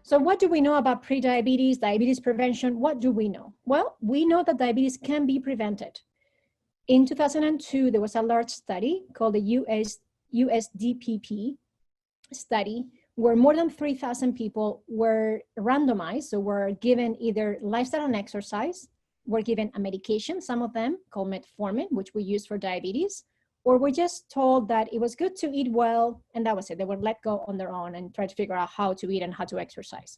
So what do we know about prediabetes, diabetes prevention? What do we know? Well, we know that diabetes can be prevented. In 2002, there was a large study called the USDPP study, where more than 3,000 people were randomized, so were given either lifestyle and exercise, were given a medication, some of them called metformin, which we use for diabetes, or were just told that it was good to eat well, and that was it. They were let go on their own and try to figure out how to eat and how to exercise.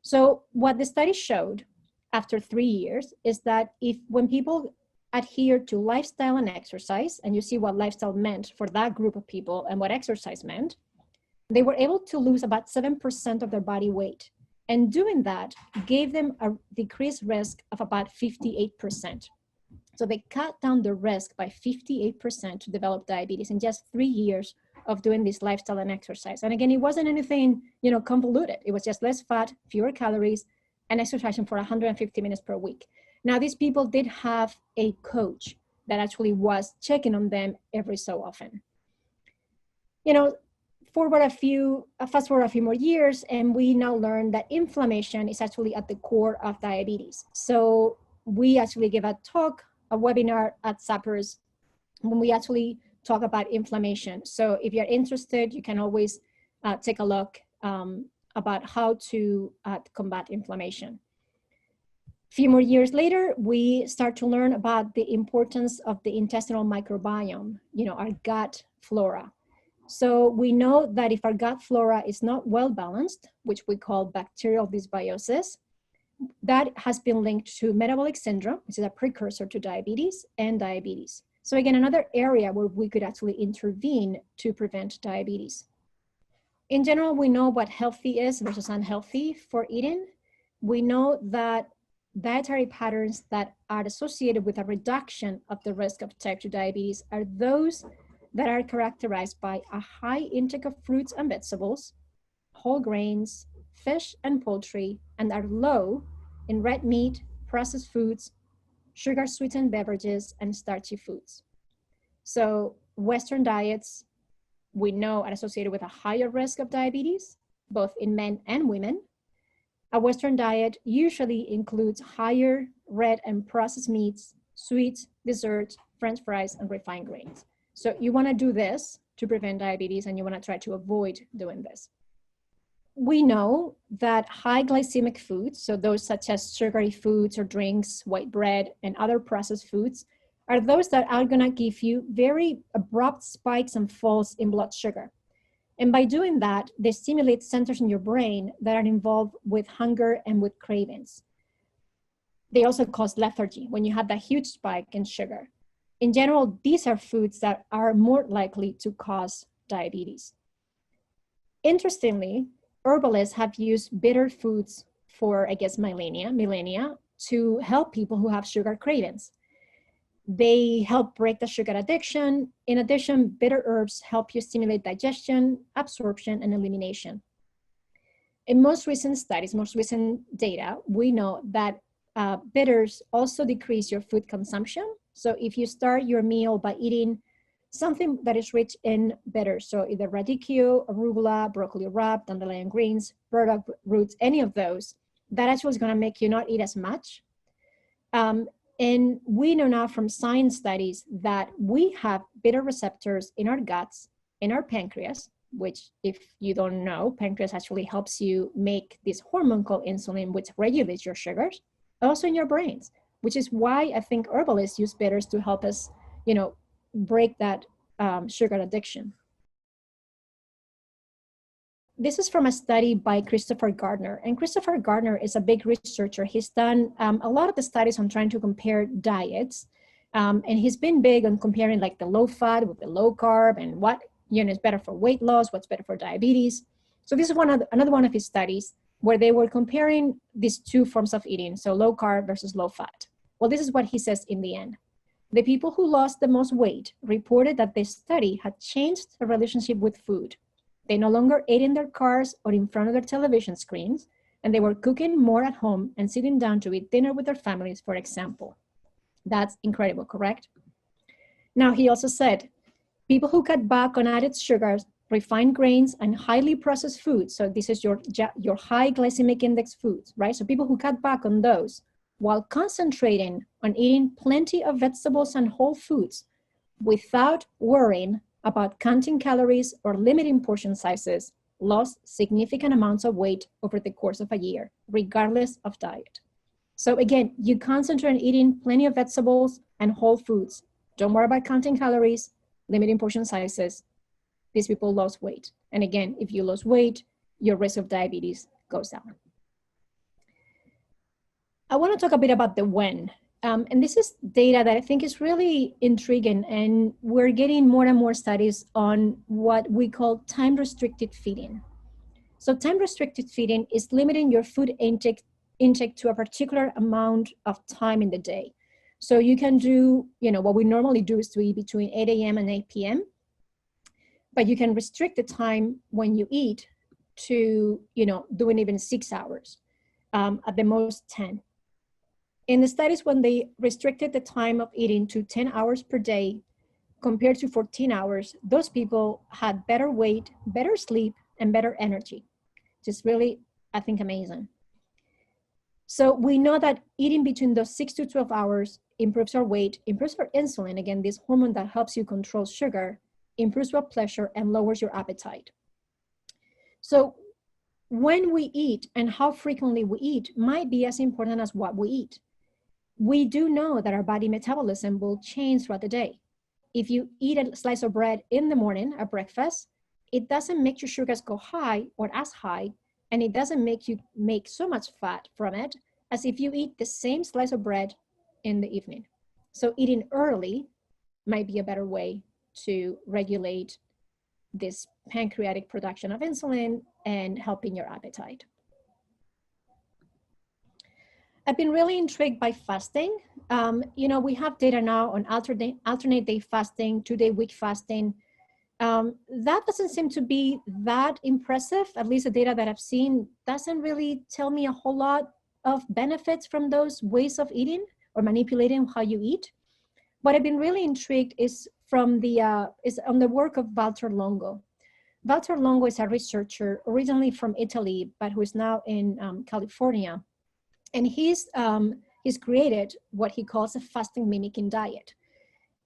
So what the study showed after 3 years is that when people adhere to lifestyle and exercise, and you see what lifestyle meant for that group of people and what exercise meant, they were able to lose about 7% of their body weight. And doing that gave them a decreased risk of about 58%. So they cut down the risk by 58% to develop diabetes in just 3 years of doing this lifestyle and exercise. And again, it wasn't anything, convoluted. It was just less fat, fewer calories, and exercising for 150 minutes per week. Now, these people did have a coach that actually was checking on them every so often. Fast forward a few more years, and we now learn that inflammation is actually at the core of diabetes. So we actually give a webinar at Sappers when we actually talk about inflammation. So if you're interested, you can always take a look about how to combat inflammation. A few more years later, we start to learn about the importance of the intestinal microbiome, our gut flora. So we know that if our gut flora is not well balanced, which we call bacterial dysbiosis, that has been linked to metabolic syndrome, which is a precursor to diabetes, and diabetes. So again, another area where we could actually intervene to prevent diabetes. In general, we know what healthy is versus unhealthy for eating. We know that dietary patterns that are associated with a reduction of the risk of type 2 diabetes are those that are characterized by a high intake of fruits and vegetables, whole grains, fish and poultry, and are low in red meat, processed foods, sugar-sweetened beverages, and starchy foods. So Western diets, we know, are associated with a higher risk of diabetes, both in men and women. A Western diet usually includes higher red and processed meats, sweets, desserts, French fries, and refined grains. So you want to do this to prevent diabetes, and you want to try to avoid doing this. We know that high glycemic foods, so those such as sugary foods or drinks, white bread, and other processed foods, are those that are going to give you very abrupt spikes and falls in blood sugar. And by doing that, they stimulate centers in your brain that are involved with hunger and with cravings. They also cause lethargy when you have that huge spike in sugar. In general, these are foods that are more likely to cause diabetes. Interestingly, herbalists have used bitter foods for, millennia, to help people who have sugar cravings. They help break the sugar addiction. In addition, bitter herbs help you stimulate digestion, absorption, and elimination. In most recent studies, most recent data, we know that bitters also decrease your food consumption. So if you start your meal by eating something that is rich in bitters, so either radicchio, arugula, broccoli rabe, dandelion greens, burdock roots, any of those, that actually is going to make you not eat as much. And we know now from science studies that we have bitter receptors in our guts, in our pancreas, which, if you don't know, pancreas actually helps you make this hormone called insulin, which regulates your sugars, also in your brains, which is why I think herbalists use bitters to help us, break that sugar addiction. This is from a study by Christopher Gardner, and Christopher Gardner is a big researcher. He's done a lot of the studies on trying to compare diets, and he's been big on comparing like the low fat with the low carb and what is better for weight loss, what's better for diabetes. So this is another one of his studies where they were comparing these two forms of eating, so low carb versus low fat. Well, this is what he says in the end. The people who lost the most weight reported that this study had changed their relationship with food. They no longer ate in their cars or in front of their television screens, and they were cooking more at home and sitting down to eat dinner with their families, for example. That's incredible, correct? Now, he also said, people who cut back on added sugars refined grains, and highly processed foods. So this is your high glycemic index foods, right? So people who cut back on those while concentrating on eating plenty of vegetables and whole foods without worrying about counting calories or limiting portion sizes lost significant amounts of weight over the course of a year, regardless of diet. So again, you concentrate on eating plenty of vegetables and whole foods. Don't worry about counting calories, limiting portion sizes. These people lost weight. And again, if you lose weight, your risk of diabetes goes down. I want to talk a bit about the when. And this is data that I think is really intriguing, and we're getting more and more studies on what we call time-restricted feeding. So time-restricted feeding is limiting your food intake to a particular amount of time in the day. So you can do, what we normally do is to eat between 8 a.m. and 8 p.m., but you can restrict the time when you eat to, doing even 6 hours, at the most 10. In the studies, when they restricted the time of eating to 10 hours per day compared to 14 hours, those people had better weight, better sleep, and better energy. Just really, I think, amazing. So we know that eating between those 6 to 12 hours improves our weight, improves our insulin, again, this hormone that helps you control sugar, improves blood pressure, and lowers your appetite. So when we eat and how frequently we eat might be as important as what we eat. We do know that our body metabolism will change throughout the day. If you eat a slice of bread in the morning at breakfast, it doesn't make your sugars go high or as high, and it doesn't make you make so much fat from it as if you eat the same slice of bread in the evening. So eating early might be a better way to regulate this pancreatic production of insulin and helping your appetite. I've been really intrigued by fasting. We have data now on alternate day fasting, 2-day week fasting. That doesn't seem to be that impressive. At least the data that I've seen doesn't really tell me a whole lot of benefits from those ways of eating or manipulating how you eat. What I've been really intrigued is on the work of Walter Longo. Walter Longo is a researcher originally from Italy, but who is now in California. And he's created what he calls a fasting mimicking diet.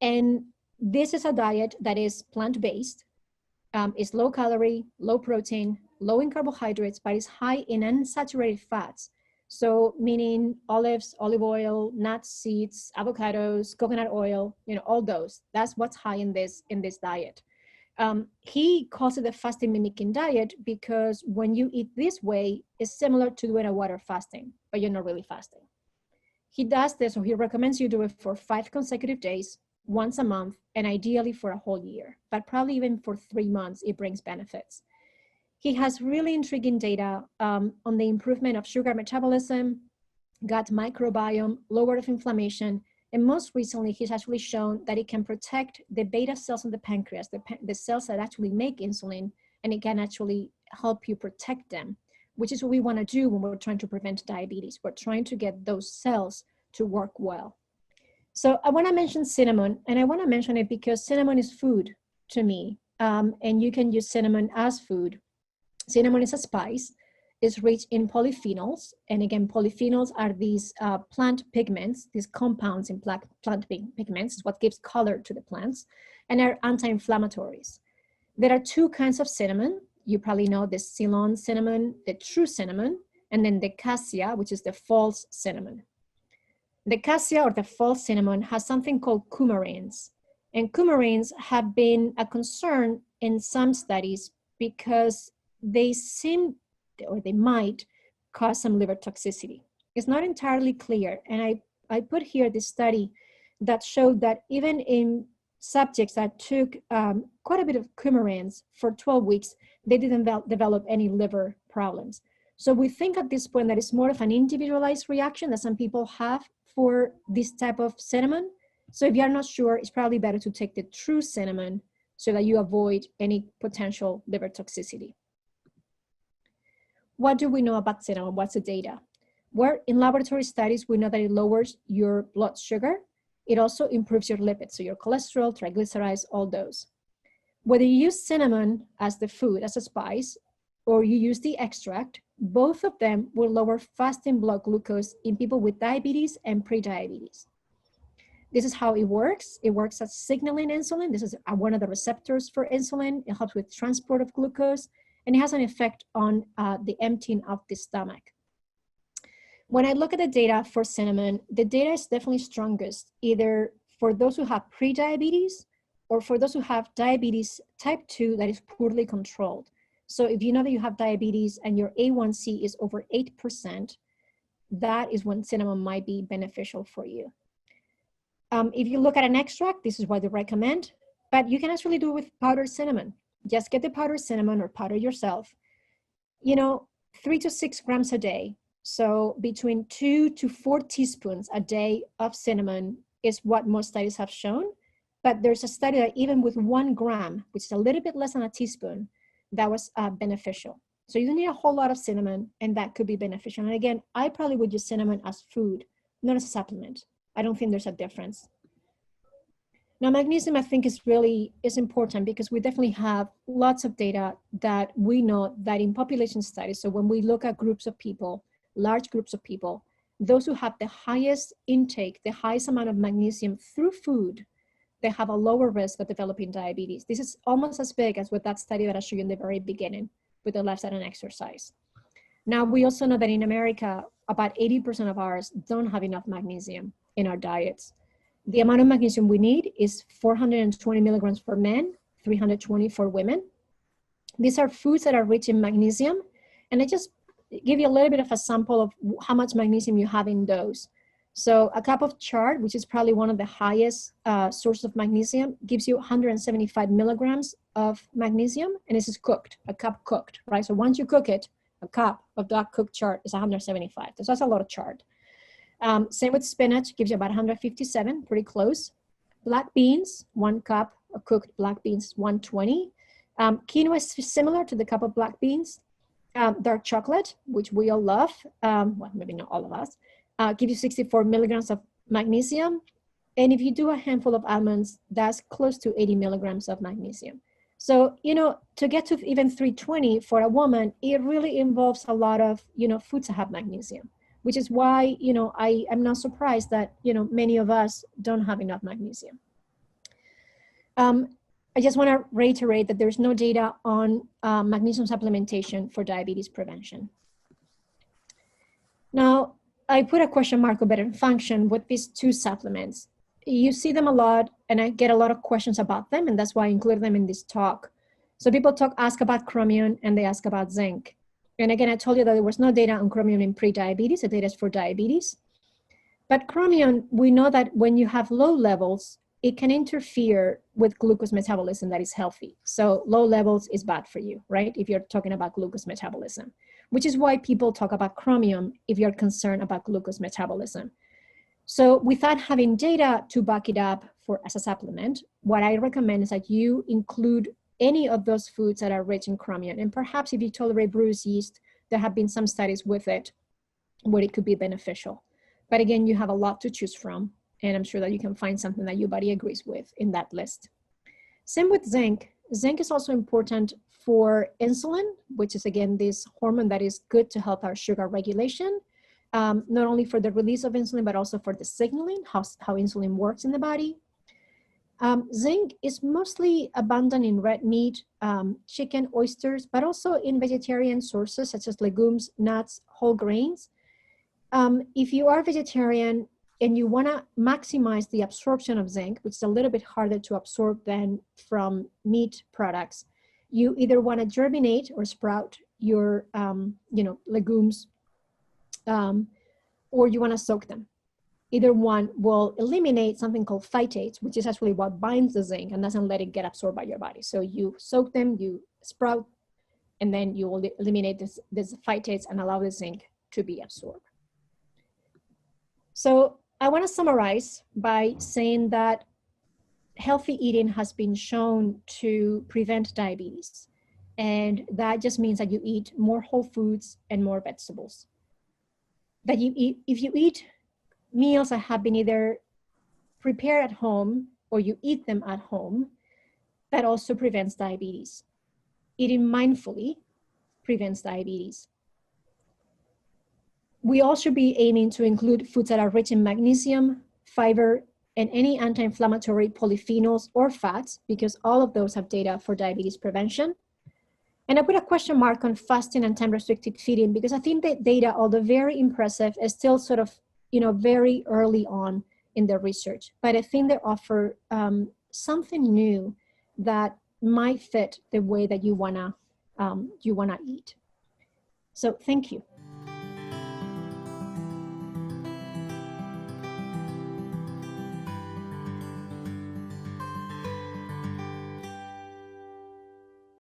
And this is a diet that is plant-based, is low calorie, low protein, low in carbohydrates, but is high in unsaturated fats. So meaning olives, olive oil, nuts, seeds, avocados, coconut oil, all those. That's what's high in this diet. He calls it a fasting mimicking diet because when you eat this way, it's similar to doing a water fasting, but you're not really fasting. He does this, or he recommends you do it for 5 consecutive days, once a month, and ideally for a whole year, but probably even for 3 months, it brings benefits. He has really intriguing data on the improvement of sugar metabolism, gut microbiome, lower of inflammation, and most recently, he's actually shown that it can protect the beta cells in the pancreas, the cells that actually make insulin, and it can actually help you protect them, which is what we want to do when we're trying to prevent diabetes. We're trying to get those cells to work well. So I want to mention cinnamon, and I want to mention it because cinnamon is food to me, and you can use cinnamon as food. Cinnamon is a spice. It's rich in polyphenols. And again, polyphenols are these plant pigments, these compounds in plant pigments, is what gives color to the plants, and are anti-inflammatories. There are 2 kinds of cinnamon. You probably know the Ceylon cinnamon, the true cinnamon, and then the cassia, which is the false cinnamon. The cassia or the false cinnamon has something called coumarins. And coumarins have been a concern in some studies because they might cause some liver toxicity. It's not entirely clear. And I put here this study that showed that even in subjects that took quite a bit of coumarins for 12 weeks, they didn't develop any liver problems. So we think at this point that it's more of an individualized reaction that some people have for this type of cinnamon. So if you're not sure, it's probably better to take the true cinnamon so that you avoid any potential liver toxicity. What do we know about cinnamon? What's the data? Well, in laboratory studies, we know that it lowers your blood sugar. It also improves your lipids, so your cholesterol, triglycerides, all those. whether you use cinnamon as the food, as a spice, or you use the extract, both of them will lower fasting blood glucose in people with diabetes and pre-diabetes. This is how it works. It works as signaling insulin. This is one of the receptors for insulin. It helps with transport of glucose, and it has an effect on the emptying of the stomach. When I look at the data for cinnamon, the data is definitely strongest, either for those who have pre-diabetes or for those who have diabetes type 2 that is poorly controlled. So if you know that you have diabetes and your A1C is over 8%, that is when cinnamon might be beneficial for you. If you look at an extract, this is what they recommend, but you can actually do it with powdered cinnamon. Just get the powdered cinnamon or powder yourself, 3 to 6 grams a day. So between 2 to 4 teaspoons a day of cinnamon is what most studies have shown. But there's a study that even with 1 gram, which is a little bit less than a teaspoon, that was beneficial. So you don't need a whole lot of cinnamon, and that could be beneficial. And again, I probably would use cinnamon as food, not as a supplement. I don't think there's a difference. Now, magnesium, I think, is important because we definitely have lots of data that we know that in population studies, so when we look at groups of people, large groups of people, those who have the highest intake, the highest amount of magnesium through food, they have a lower risk of developing diabetes. This is almost as big as with that study that I showed you in the very beginning with the lifestyle and exercise. Now, we also know that in America, about 80% of ours don't have enough magnesium in our diets. The amount of magnesium we need is 420 milligrams for men, 320 for women. These are foods that are rich in magnesium. And I just give you a little bit of a sample of how much magnesium you have in those. So a cup of chard, which is probably one of the highest sources of magnesium, gives you 175 milligrams of magnesium, and this is cooked, a cup cooked, right? So once you cook it, a cup of that cooked chard is 175. So that's a lot of chard. Same with spinach, gives you about 157, pretty close. Black beans, 1 cup of cooked black beans, 120. Quinoa is similar to the cup of black beans. Dark chocolate, which we all love, well, maybe not all of us, gives you 64 milligrams of magnesium. And if you do a handful of almonds, that's close to 80 milligrams of magnesium. So, to get to even 320 for a woman, it really involves a lot of, foods that have magnesium, which is why, I'm not surprised that, many of us don't have enough magnesium. I just want to reiterate that there's no data on magnesium supplementation for diabetes prevention. Now, I put a question mark over better function with these 2 supplements. You see them a lot, and I get a lot of questions about them, and that's why I included them in this talk. So people ask about chromium, and they ask about zinc. And again, I told you that there was no data on chromium in pre-diabetes. The data is for diabetes. But chromium, we know that when you have low levels, it can interfere with glucose metabolism that is healthy. So low levels is bad for you, right? If you're talking about glucose metabolism, which is why people talk about chromium if you're concerned about glucose metabolism. So without having data to back it up as a supplement, what I recommend is that you include any of those foods that are rich in chromium. And perhaps if you tolerate brewer's yeast, there have been some studies with it where it could be beneficial. But again, you have a lot to choose from. And I'm sure that you can find something that your body agrees with in that list. Same with zinc. Zinc is also important for insulin, which is, again, this hormone that is good to help our sugar regulation, not only for the release of insulin, but also for the signaling, how insulin works in the body. Zinc is mostly abundant in red meat, chicken, oysters, but also in vegetarian sources such as legumes, nuts, whole grains. If you are vegetarian, and you want to maximize the absorption of zinc, which is a little bit harder to absorb than from meat products, you either want to germinate or sprout your, legumes, or you want to soak them. Either one will eliminate something called phytates, which is actually what binds the zinc and doesn't let it get absorbed by your body. So you soak them, you sprout, and then you will eliminate this phytates and allow the zinc to be absorbed. So I want to summarize by saying that healthy eating has been shown to prevent diabetes. And that just means that you eat more whole foods and more vegetables. That if you eat meals that have been either prepared at home or you eat them at home, that also prevents diabetes. Eating mindfully prevents diabetes. We all should be aiming to include foods that are rich in magnesium, fiber, and any anti-inflammatory polyphenols or fats, because all of those have data for diabetes prevention. And I put a question mark on fasting and time-restricted feeding, because I think that data, although very impressive, is still sort of, very early on in the research. But I think they offer something new that might fit the way that you wanna eat. So thank you.